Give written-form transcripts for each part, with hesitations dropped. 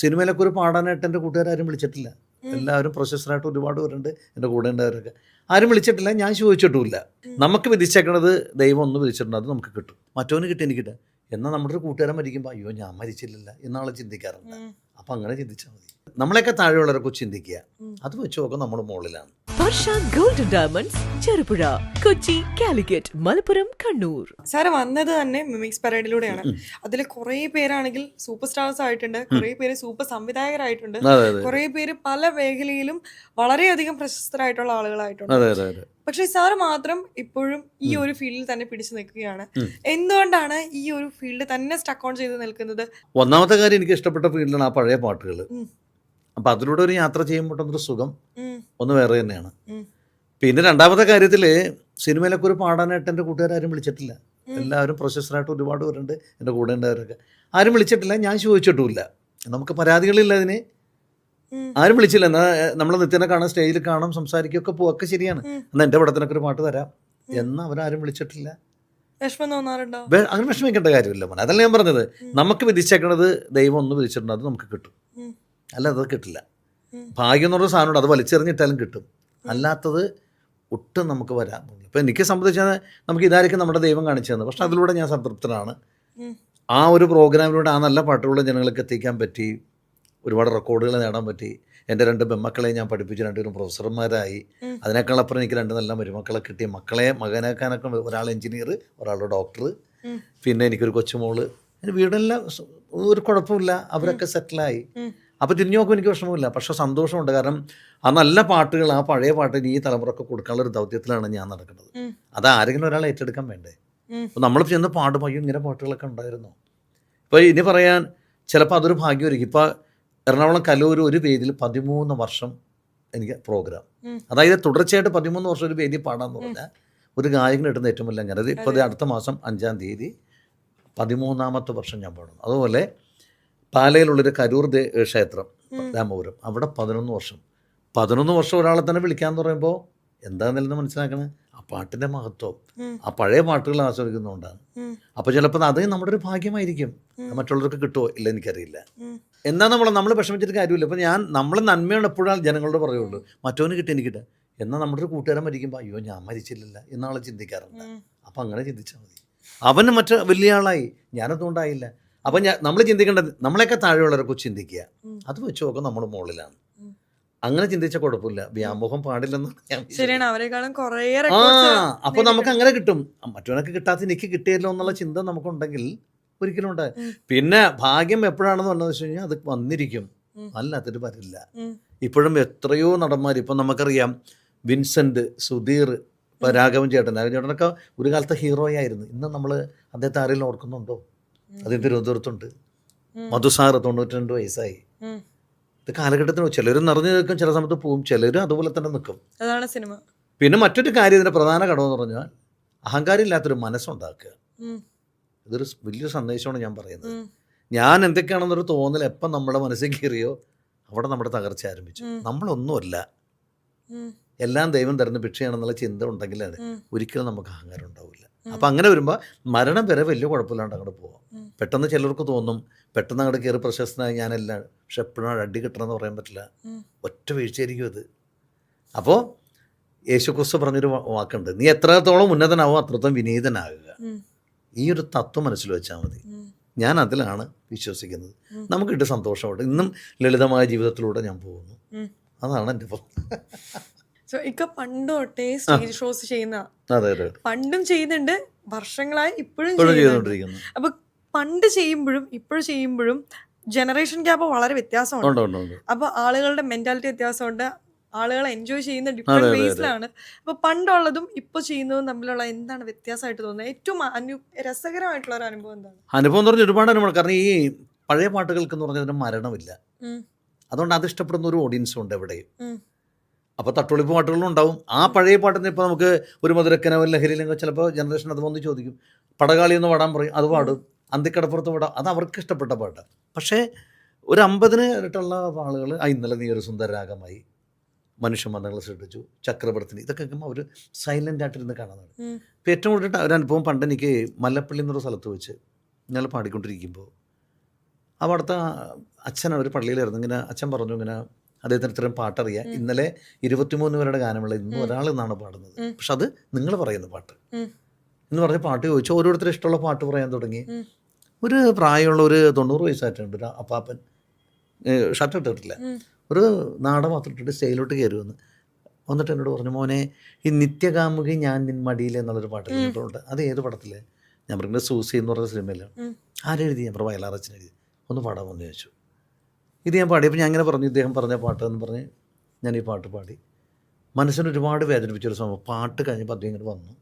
സിനിമയിലൊക്കെ ഒരു പാടാനായിട്ട് എൻ്റെ കൂട്ടുകാരും വിളിച്ചിട്ടില്ല. എല്ലാവരും പ്രൊഫസറായിട്ട് ഒരുപാട് പേരുണ്ട് എൻ്റെ കൂടെ ഉണ്ടായവരൊക്കെ. ആരും വിളിച്ചിട്ടില്ല, ഞാൻ ചോദിച്ചിട്ടുമില്ല. നമുക്ക് വിധിച്ചേക്കണത് ദൈവം ഒന്ന് വിധിച്ചിട്ടുണ്ട്, അത് നമുക്ക് കിട്ടും. മറ്റവന് കിട്ടി, എനിക്ക് കിട്ടും. എന്നാൽ നമ്മുടെ ഒരു കൂട്ടുകാരൻ മരിക്കുമ്പോൾ അയ്യോ ഞാൻ മരിച്ചില്ലല്ലോ എന്നാളെ ചിന്തിക്കാറുണ്ട്. അപ്പം അങ്ങനെ ചിന്തിച്ചാൽ മതി. നമ്മളെയൊക്കെ താഴെയുള്ളവരൊക്കെ ചിന്തിക്കുക, അത് വെച്ച് നോക്കാം നമ്മൾ മുകളിലാണ്. Varsha golden diamonds Cherupuzha, Kochi, Calicut, Malappuram, Kannur. Sir വന്നത് തന്നെ മിമിക്സ് പരേഡിലൂടെയാണ്. അതിൽ കുറെ പേരാണെങ്കിൽ സൂപ്പർ സ്റ്റാർസ് ആയിട്ടുണ്ട്, കുറെ പേര് സൂപ്പർ സംവിധായകരായിട്ടുണ്ട്, കുറെ പേര് പല മേഖലയിലും വളരെയധികം പ്രശസ്തരായിട്ടുള്ള ആളുകളായിട്ടുണ്ട്. പക്ഷെ സാറ് മാത്രം ഇപ്പോഴും ഈ ഒരു ഫീൽഡിൽ തന്നെ പിടിച്ചു നിൽക്കുകയാണ്. എന്തുകൊണ്ടാണ് ഈ ഒരു ഫീൽഡ് തന്നെ സ്റ്റക്ക് ഓൺ ചെയ്ത് നിൽക്കുന്നത്? ഒന്നാമത്തെ കാര്യം, എനിക്ക് ഇഷ്ടപ്പെട്ട ഫീൽഡിലാണ് ആ പഴയ പാട്ടുകൾ. അപ്പം അതിലൂടെ ഒരു യാത്ര ചെയ്യുമ്പോഴൊരു സുഖം ഒന്ന് വേറെ തന്നെയാണ്. പിന്നെ രണ്ടാമത്തെ കാര്യത്തിൽ, സിനിമയിലൊക്കെ ഒരു പാടാനായിട്ട് എൻ്റെ കൂട്ടുകാരും വിളിച്ചിട്ടില്ല. എല്ലാവരും പ്രൊഫസറായിട്ട് ഒരുപാട് പേരുണ്ട് എൻ്റെ കൂടെ ഉണ്ടായവരൊക്കെ. ആരും വിളിച്ചിട്ടില്ല, ഞാൻ ചോദിച്ചിട്ടുമില്ല. നമുക്ക് പരാതികളില്ല അതിന്. ആരും വിളിച്ചില്ല. എന്നാൽ നമ്മൾ നിത്യനെ കാണാം, സ്റ്റേജിൽ കാണാം, സംസാരിക്കുകയൊക്കെ പോവൊക്കെ ശരിയാണ്. എന്നാൽ എൻ്റെ പടത്തിനൊക്കെ ഒരു പാട്ട് തരാം എന്നാൽ അവരാരും വിളിച്ചിട്ടില്ല. വിഷമം തോന്നാറുണ്ടോ? അങ്ങനെ വിഷമിക്കേണ്ട കാര്യമില്ല മോനെ. അതല്ല ഞാൻ പറഞ്ഞത്, നമുക്ക് വിധിച്ചേക്കണത് ദൈവം ഒന്ന് വിധിച്ചിട്ടുണ്ട്, അത് നമുക്ക് കിട്ടും. അല്ല, അത് കിട്ടില്ല. ഭാഗ്യം എന്ന് പറഞ്ഞ സാധനമുണ്ട്, അത് വലിച്ചെറിഞ്ഞിട്ടാലും കിട്ടും. അല്ലാത്തത് ഒട്ടും നമുക്ക് വരാൻ പോകുന്നു. ഇപ്പം എനിക്ക് സംബന്ധിച്ചാൽ നമുക്ക് ഇതായിരിക്കും നമ്മുടെ ദൈവം കാണിച്ചു തന്നത്. പക്ഷെ അതിലൂടെ ഞാൻ സംതൃപ്തനാണ്. ആ ഒരു പ്രോഗ്രാമിലൂടെ ആ നല്ല പാട്ടുകൾ ജനങ്ങൾക്ക് എത്തിക്കാൻ പറ്റി, ഒരുപാട് റെക്കോർഡുകൾ നേടാൻ പറ്റി. എൻ്റെ 2 പെൺമക്കളെ ഞാൻ പഠിപ്പിച്ചു, 2 പ്രൊഫസർമാരായി. അതിനേക്കാളപ്പുറം എനിക്ക് 2 നല്ല മരുമക്കളെ കിട്ടി. മകനാക്കാനൊക്കെ ഒരാൾ എഞ്ചിനീയർ, ഒരാൾ ഡോക്ടർ, പിന്നെ എനിക്കൊരു കൊച്ചുമോള്. വീടെല്ലാം ഒരു കുഴപ്പമില്ല, അവരൊക്കെ സെറ്റിലായി. അപ്പോൾ തിരിഞ്ഞു നോക്കും എനിക്ക് വിഷമമില്ല, പക്ഷേ സന്തോഷമുണ്ട്. കാരണം ആ നല്ല പാട്ടുകൾ, ആ പഴയ പാട്ടിന് ഈ തലമുറക്ക് കൊടുക്കാനുള്ള ഒരു ദൗത്യത്തിലാണ് ഞാൻ നടക്കുന്നത്. അത് ആരെങ്കിലും ഒരാൾ ഏറ്റെടുക്കാൻ വേണ്ടേ? അപ്പോൾ നമ്മൾ ചെന്ന് പാടുമ്പോൾ അയ്യോ ഇങ്ങനെ പാട്ടുകളൊക്കെ ഉണ്ടായിരുന്നു. ഇപ്പോൾ ഇനി പറയാൻ ചിലപ്പോൾ അതൊരു ഭാഗ്യമായിരിക്കും. ഇപ്പോൾ എറണാകുളം കലൂർ ഒരു വേദിയിൽ 13 വർഷം എനിക്ക് പ്രോഗ്രാം, അതായത് തുടർച്ചയായിട്ട് 13 വർഷം ഒരു വേദി പാടാന്ന് പറഞ്ഞാൽ ഒരു ഗായകന് കിട്ടുന്ന ഏറ്റവും വലിയ അങ്ങനെ. അത് ഇപ്പോൾ അടുത്ത മാസം 5-ാം തീയതി 13ാമത്തെ വർഷം ഞാൻ പാടുന്നു. അതുപോലെ പാലയിലുള്ളൊരു കരൂർ ക്ഷേത്രം രാമപുരം, അവിടെ 11 വർഷം. 11 വർഷം ഒരാളെ തന്നെ വിളിക്കാമെന്ന് പറയുമ്പോൾ എന്താണെന്ന് മനസ്സിലാക്കണേ, ആ പാട്ടിൻ്റെ മഹത്വം, ആ പഴയ പാട്ടുകൾ ആസ്വദിക്കുന്നതുകൊണ്ടാണ്. അപ്പോൾ ചിലപ്പോൾ അത് നമ്മുടെ ഒരു ഭാഗ്യമായിരിക്കും. മറ്റുള്ളവർക്ക് കിട്ടുമോ ഇല്ല എനിക്കറിയില്ല. എന്നാൽ നമ്മൾ വിഷമിച്ചിട്ട് കാര്യമില്ല. ഇപ്പോൾ നമ്മൾ നന്മയാണ് എപ്പോഴും ജനങ്ങളോട് പറയുള്ളൂ. മറ്റവന് കിട്ടി, എനിക്ക് കിട്ടുക. എന്നാൽ നമ്മുടെ ഒരു കൂട്ടുകാരൻ മരിക്കുമ്പോൾ അയ്യോ ഞാൻ മരിച്ചില്ലല്ലോ എന്നാളെ ചിന്തിക്കാറുണ്ട്. അപ്പം അങ്ങനെ ചിന്തിച്ചാൽ മതി. അവന് മറ്റു വലിയ ആളായി, ഞാനതുകൊണ്ടായില്ല. അപ്പം നമ്മൾ ചിന്തിക്കേണ്ടത് നമ്മളെയൊക്കെ താഴെയുള്ളവരൊക്കെ ചിന്തിക്കുക, അത് വെച്ച് നോക്കാം നമ്മൾ മുകളിലാണ്. അങ്ങനെ ചിന്തിച്ചാൽ കുഴപ്പമില്ല. വ്യാമോഹം പാടില്ലെന്നാണ് ഞാൻ. ശരിയാണ്, അവരെക്കാളും കുറേ. അപ്പോൾ നമുക്ക് അങ്ങനെ കിട്ടും. മറ്റവനൊക്കെ കിട്ടാത്ത എനിക്ക് കിട്ടിയല്ലോ എന്നുള്ള ചിന്ത നമുക്കുണ്ടെങ്കിൽ ഒരിക്കലും ഉണ്ടായി. പിന്നെ ഭാഗ്യം എപ്പോഴാണെന്ന് പറഞ്ഞതെന്ന് വെച്ച് കഴിഞ്ഞാൽ അത് വന്നിരിക്കും, അല്ലാത്തൊരു വരില്ല. ഇപ്പോഴും എത്രയോ നടന്മാർ, ഇപ്പം നമുക്കറിയാം വിൻസെൻ്റ്, സുധീർ, ഇപ്പോൾ രാഘവൻ ചേട്ടനൊക്കെ ഒരു കാലത്തെ ഹീറോയായിരുന്നു. ഇന്ന് നമ്മൾ അദ്ദേഹത്തെ ആരെങ്കിലും ഓർക്കുന്നുണ്ടോ? അദ്ദേഹം തിരുവനന്തപുരത്തുണ്ട്. മധുസാറ് 92 വയസ്സായി. ഇത് കാലഘട്ടത്തിന് ചിലർ നിറഞ്ഞു നിൽക്കും, ചില സമയത്ത് പോവും, ചിലർ അതുപോലെ തന്നെ നിൽക്കും. അതാണ് സിനിമ. പിന്നെ മറ്റൊരു കാര്യം, ഇതിൻ്റെ പ്രധാന ഘടകമെന്ന് പറഞ്ഞാൽ അഹങ്കാരം ഇല്ലാത്തൊരു മനസ്സുണ്ടാക്കുക. ഇതൊരു വലിയൊരു സന്ദേശമാണ് ഞാൻ പറയുന്നത്. ഞാൻ എന്തൊക്കെയാണെന്നൊരു തോന്നൽ എപ്പം നമ്മുടെ മനസ്സിൽ കയറിയോ അവിടെ നമ്മുടെ തകർച്ച ആരംഭിച്ചു. നമ്മളൊന്നുമല്ല, എല്ലാം ദൈവം തരുന്ന ഭിക്ഷയാണെന്നുള്ള ചിന്ത ഉണ്ടെങ്കിലാണ് ഒരിക്കലും നമുക്ക് അഹങ്കാരം ഉണ്ടാവില്ല. അപ്പം അങ്ങനെ വരുമ്പോൾ മരണം വരെ വലിയ കുഴപ്പമില്ലാണ്ട് അങ്ങോട്ട് പോവാം. പെട്ടെന്ന് ചിലർക്ക് തോന്നും പെട്ടെന്ന് അങ്ങോട്ട് കയറി പ്രശസ്തനായി ഞാനെല്ലാം, പക്ഷെ എപ്പോഴും അടി കിട്ടണമെന്ന് പറയാൻ പറ്റില്ല. ഒറ്റ വീഴ്ചയായിരിക്കും അത്. അപ്പോൾ യേശുക്രിസ്തു പറഞ്ഞൊരു വാക്കുണ്ട്, നീ എത്രത്തോളം ഉന്നതനാവോ അത്രത്തോളം വിനീതനാകുക. ഈ ഒരു തത്വം മനസ്സിൽ വെച്ചാൽ മതി. ഞാൻ അതിലാണ് വിശ്വസിക്കുന്നത്. നമുക്കിട്ട് സന്തോഷമുണ്ട്. ഇന്നും ലളിതമായ ജീവിതത്തിലൂടെ ഞാൻ പോകുന്നു. അതാണ് എൻ്റെ ഇക്ക പണ്ട് തൊട്ടേ സ്റ്റേജ് ഷോസ് ചെയ്യുന്ന, പണ്ടും ചെയ്യുന്നുണ്ട്, വർഷങ്ങളായി ഇപ്പോഴും ചെയ്യുന്നുണ്ട്. അപ്പൊ പണ്ട് ചെയ്യുമ്പോഴും ഇപ്പോഴും ചെയ്യുമ്പോഴും ജനറേഷൻ ഗ്യാപ്പ് വളരെ വ്യത്യാസമുണ്ട്. അപ്പൊ ആളുകളുടെ മെന്റാലിറ്റി വ്യത്യാസമുണ്ട്, ആളുകൾ എൻജോയ് ചെയ്യുന്ന ഡിഫറെന്റ് വേസിലാണ്. അപ്പൊ പണ്ടുള്ളതും ഇപ്പൊ ചെയ്യുന്നതും തമ്മിലുള്ള എന്താണ് വ്യത്യാസമായിട്ട് തോന്നുന്നത്? ഏറ്റവും രസകരമായിട്ടുള്ള ഒരു അനുഭവം എന്താണ്? അനുഭവം എന്ന് പറഞ്ഞാൽ ഒരുപാട് അനുഭവം. കാരണം ഈ പഴയ പാട്ടുകൾക്ക് എന്ന് പറഞ്ഞാൽ മരണമില്ല, അതുകൊണ്ട് അത് ഇഷ്ടപ്പെടുന്ന ഒരു ഓഡിയൻസും ഉണ്ട് എവിടെയും. അപ്പോൾ തട്ടുളിപ്പ് പാട്ടുകളും ഉണ്ടാവും. ആ പഴയ പാട്ടിന് ഇപ്പോൾ നമുക്ക് ഒരു മധുരക്കനോ ലഹരിയിലെങ്കിൽ ചിലപ്പോൾ ജനറേഷൻ അത് വന്ന് ചോദിക്കും, പടകാളി എന്ന് പാടാൻ പറയും, അത് പാടും. അന്തിക്കടപ്പുറത്ത് പാടാം, അത് അവർക്ക് ഇഷ്ടപ്പെട്ട പാട്ടാണ്. പക്ഷേ ഒരു 50-ന് ഇരട്ടുള്ള ആളുകൾ ഇന്നലെ നീ ഒരു സുന്ദരരാഗമായി, മനുഷ്യമന്ത്രങ്ങൾ സൃഷ്ടിച്ചു, ചക്രവർത്തിനി, ഇതൊക്കെ കേൾക്കുമ്പോൾ അവർ സൈലൻ്റ് ആയിട്ടിരുന്ന് കാണുന്നതാണ്. ഇപ്പോൾ ഏറ്റവും കൂടുതൽ ഒരു അനുഭവം പണ്ട് എനിക്ക് മല്ലപ്പള്ളി എന്നൊരു സ്ഥലത്ത് വെച്ച് ഞങ്ങൾ പാടിക്കൊണ്ടിരിക്കുമ്പോൾ അപ്പോൾ അടുത്ത അച്ഛൻ ഒരു പള്ളിയിലായിരുന്നു. ഇങ്ങനെ അച്ഛൻ പറഞ്ഞു ഇങ്ങനെ അദ്ദേഹത്തിന് ഇത്രയും പാട്ടറിയാം, ഇന്നലെ 23 പേരുടെ ഗാനമുള്ള ഇന്ന് ഒരാൾ എന്നാണ് പാടുന്നത്, പക്ഷെ അത് നിങ്ങൾ പറയുന്ന പാട്ട് എന്ന് പറഞ്ഞ് പാട്ട് ചോദിച്ചു. ഓരോരുത്തരും ഇഷ്ടമുള്ള പാട്ട് പറയാൻ തുടങ്ങി. ഒരു പ്രായമുള്ള ഒരു 90 വയസ്സായിട്ടുണ്ട് ഒരു അപ്പാപ്പൻ, ഷർട്ട് ഇട്ടിട്ടില്ല, ഒരു നാട മാത്രം ഇട്ടിട്ട് സ്റ്റേജിലോട്ട് കയറി വന്നിട്ട് എന്നോട് പറഞ്ഞു, മോനെ ഈ നിത്യകാമുകി ഞാൻ നിൻ മടിയിൽ എന്നുള്ളൊരു പാട്ട് കേട്ടിട്ടുണ്ട്, അത് ഏത് പടത്തിലെ? ഞാൻ പറയുന്നത് സൂസി എന്ന് പറഞ്ഞ സിനിമയിലാണ്. ആരെഴുതി? ഞാൻ പറഞ്ഞു വയലാറച്ചൻ എഴുതി. ഒന്ന് പാടാമെന്ന് ചോദിച്ചു. ഇത് ഞാൻ പാടിയപ്പോൾ ഞാൻ അങ്ങനെ പറഞ്ഞു, ഇദ്ദേഹം പറഞ്ഞ പാട്ട് എന്ന് പറഞ്ഞ് ഞാൻ ഈ പാട്ട് പാടി. മനസ്സിന് ഒരുപാട് വേദനിപ്പിച്ചൊരു സംഭവം. പാട്ട് കഴിഞ്ഞപ്പോൾ അദ്ദേഹം ഇങ്ങനെ വന്നു,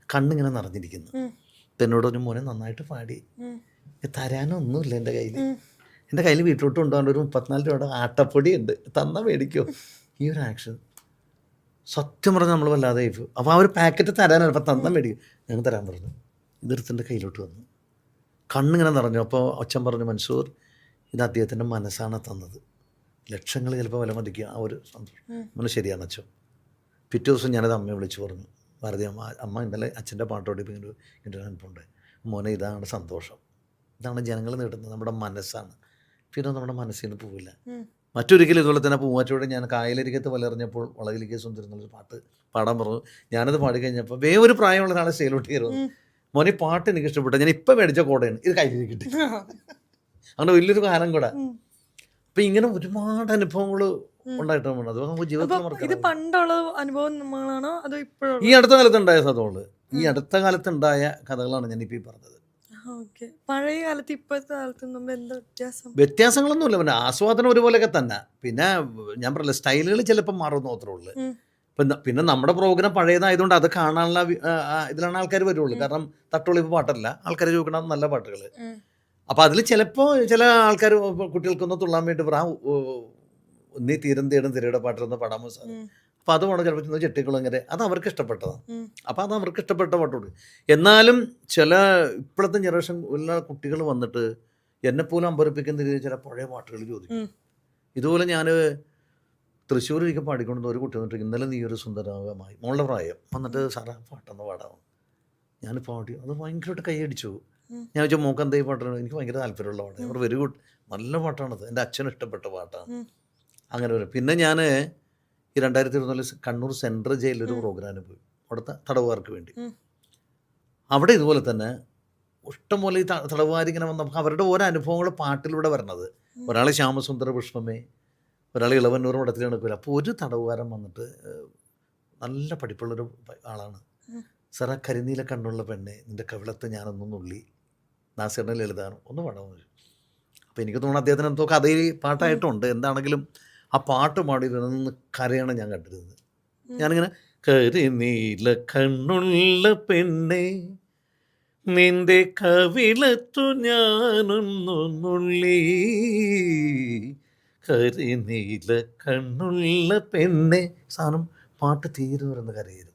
കണ്ണിങ്ങനെ നിറഞ്ഞിരിക്കുന്നു. എന്നോട് പറഞ്ഞു, മോനെ നന്നായിട്ട് പാടി, തരാനൊന്നുമില്ല എൻ്റെ കയ്യിൽ. എൻ്റെ കയ്യിൽ വീട്ടിലോട്ട് കൊണ്ടുപോകാൻ ഒരു 34 രൂപയുടെ ആട്ടപ്പൊടി ഉണ്ട്, തന്നാൽ മേടിക്കുമോ? ഈ ഒരു ആക്ഷൻ സത്യം പറഞ്ഞാൽ നമ്മൾ വല്ലാതെ ആയിപ്പോൾ. അപ്പോൾ ആ ഒരു പാക്കറ്റ് തരാനാണ്, അപ്പം തന്നാൽ മേടിക്കും. ഞങ്ങൾ തരാൻ പറഞ്ഞു. ഇതെടുത്തിൻ്റെ കയ്യിലോട്ട് വന്നു, കണ്ണിങ്ങനെ നിറഞ്ഞു. അപ്പോൾ അച്ഛൻ പറഞ്ഞു, മൻസൂർ ഇത് അദ്ദേഹത്തിൻ്റെ മനസ്സാണ് തന്നത്, ലക്ഷങ്ങൾ ചിലപ്പോൾ വില മതിക്കുക, ആ ഒരു സന്തോഷം. നമ്മൾ ശരിയാണ് അച്ഛൻ. പിറ്റേ ദിവസം ഞാനത് അമ്മയെ വിളിച്ച് പറഞ്ഞു, ഭാരതി അമ്മ ഇന്നലെ അച്ഛൻ്റെ പാട്ടോടെ ഇപ്പോൾ ഇങ്ങനെ ഒരു അനുഭവമുണ്ട്. മോനെ ഇതാണ് സന്തോഷം, ഇതാണ് ജനങ്ങൾ നേടുന്നത്, നമ്മുടെ മനസ്സാണ്. പിന്നെ നമ്മുടെ മനസ്സിന് പോവില്ല. മറ്റൊരിക്കലും ഇതുപോലെ തന്നെ പൂവാറ്റോടെ ഞാൻ കായലരികത്ത് വലറിഞ്ഞപ്പോൾ വളകിലേക്ക് സുന്ദരം എന്നുള്ളൊരു പാട്ട് പാടാൻ പറഞ്ഞു. ഞാനത് പാടിക്കഴിഞ്ഞപ്പോൾ വേറൊരു പ്രായമുള്ള ഒരാളെ സ്റ്റേജിലോട്ട് കയറുന്നു, മോനെ പാട്ട് എനിക്ക് ഇഷ്ടപ്പെട്ടു, ഞാൻ ഇപ്പം മേടിച്ച കോടയാണ്, ഇത് കയ്യിൽ കിട്ടി. അങ്ങനെ വലിയൊരു കാലം കൂടെ. അപ്പം ഇങ്ങനെ ഒരുപാട് അനുഭവങ്ങൾ ഉണ്ടായിട്ടാണ്. അത് നമുക്ക് ജീവിതത്തിൽ ഇത് പണ്ടുള്ള അനുഭവങ്ങളാണോ അതോ ഇപ്പോഴും? ഈ അടുത്ത കാലത്തുണ്ടായ സംഭവങ്ങൾ, ഈ അടുത്ത കാലത്തുണ്ടായ കഥകളാണ് ഞാനിപ്പോൾ ഈ പറഞ്ഞത്. പഴയ കാലത്ത് ഇപ്പോഴത്തെ കാലത്ത് എന്താ വ്യത്യാസം? വ്യത്യാസങ്ങളൊന്നുമില്ല, പിന്നെ ആസ്വാദനം ഒരുപോലെയൊക്കെ തന്നെ. പിന്നെ ഞാൻ പറഞ്ഞില്ല, സ്റ്റൈലുകൾ ചിലപ്പോൾ മാറുന്ന മാത്രമേ ഉള്ളൂ. പിന്നെ നമ്മുടെ പ്രോഗ്രാം പഴയതായതുകൊണ്ട് അത് കാണാനുള്ള ഇതിലാണ് ആൾക്കാർ വരുള്ളൂ. കാരണം തട്ടുള്ളിപ്പ് പാട്ടല്ല, ആൾക്കാർ ചോദിക്കണം നല്ല പാട്ടുകൾ. അപ്പോൾ അതിൽ ചിലപ്പോൾ ചില ആൾക്കാർ കുട്ടികൾക്കൊന്ന് തുള്ളാൻ വേണ്ടി പറയാം, നീ തീരം തേടും തിരയുടെ പാട്ടൊന്ന് പാടാമോ സാർ. അപ്പോൾ അത് വേണം ചിലപ്പോൾ ചെട്ടിക്കുളങ്ങര, അത് അവർക്ക് ഇഷ്ടപ്പെട്ടതാണ്. അപ്പോൾ അത് അവർക്ക് ഇഷ്ടപ്പെട്ട പാട്ടോട്. എന്നാലും ചില ഇപ്പോഴത്തെ ജനറേഷൻ എല്ലാ കുട്ടികൾ വന്നിട്ട് എന്നെപ്പോലും അമ്പരപ്പിക്കുന്ന രീതിയിൽ ചില പഴയ പാട്ടുകൾ ചോദിക്കും. ഇതുപോലെ ഞാൻ തൃശ്ശൂരിലേക്ക് പാടിക്കൊണ്ടു ഒരു കുട്ടി വന്നിട്ട്, ഇന്നലെ നീ ഒരു സുന്ദരമായി, മോളുടെ പ്രായം, വന്നിട്ട് സാറാ പാട്ടൊന്ന് പാടാം. ഞാൻ പാടി, അത് ഭയങ്കരമായിട്ട് കൈയടിച്ചു. ഞാൻ ചോദിച്ചാൽ മോക്ക് എന്താ ഈ പാട്ടാണ്? എനിക്ക് ഭയങ്കര താല്പര്യമുള്ള പാട്ടാണ്. അവർ വെരി ഗുഡ്, നല്ല പാട്ടാണത്, എൻ്റെ അച്ഛന് ഇഷ്ടപ്പെട്ട പാട്ടാണ്. അങ്ങനെ വരും. പിന്നെ ഞാൻ ഈ 2024 കണ്ണൂർ സെൻട്രൽ ജയിലിലൊരു പ്രോഗ്രാമിന് പോയി, അവിടുത്തെ തടവുകാർക്ക് വേണ്ടി. അവിടെ ഇതുപോലെ തന്നെ ഇഷ്ടംപോലെ ഈ തടവുകാരിങ്ങനെ വന്നപ്പോൾ അവരുടെ ഓരോ അനുഭവങ്ങൾ പാട്ടിലൂടെ വരണത്. ഒരാൾ ശ്യാമസുന്ദര പുഷ്പമേ, ഒരാൾ ഇളവന്നൂർ മഠത്തിൽ നടക്കില്ല. അപ്പോൾ ഒരു തടവുകാരൻ വന്നിട്ട് നല്ല പഠിപ്പുള്ളൊരു ആളാണ്. സാറാ കരിനീല കണ്ണുള്ള പെണ്ണെ, നിൻ്റെ കവിളത്ത് ഞാനൊന്നും നുള്ളി, നാസിറിനെ ലളിതാണ്, ഒന്ന് പാടാമെന്ന് ചോദിച്ചു. അപ്പോൾ എനിക്ക് തോന്നുന്നു അദ്ദേഹത്തിന് എന്തോ കഥയിൽ പാട്ടായിട്ടുണ്ട്. എന്താണെങ്കിലും ആ പാട്ട് പാടിയിരുന്ന് കരയാണ് ഞാൻ കണ്ടിരുന്നത്. ഞാനിങ്ങനെ കരിനീല കണ്ണുള്ള പെണ്ണെ, നിന്റെ കവിളത്തു ഞാനൊന്നു നുള്ളി, കരിനീല കണ്ണുള്ള പെണ്ണെ. സാധനം പാട്ട് തീരുന്നു വരുന്ന കരയായിരുന്നു.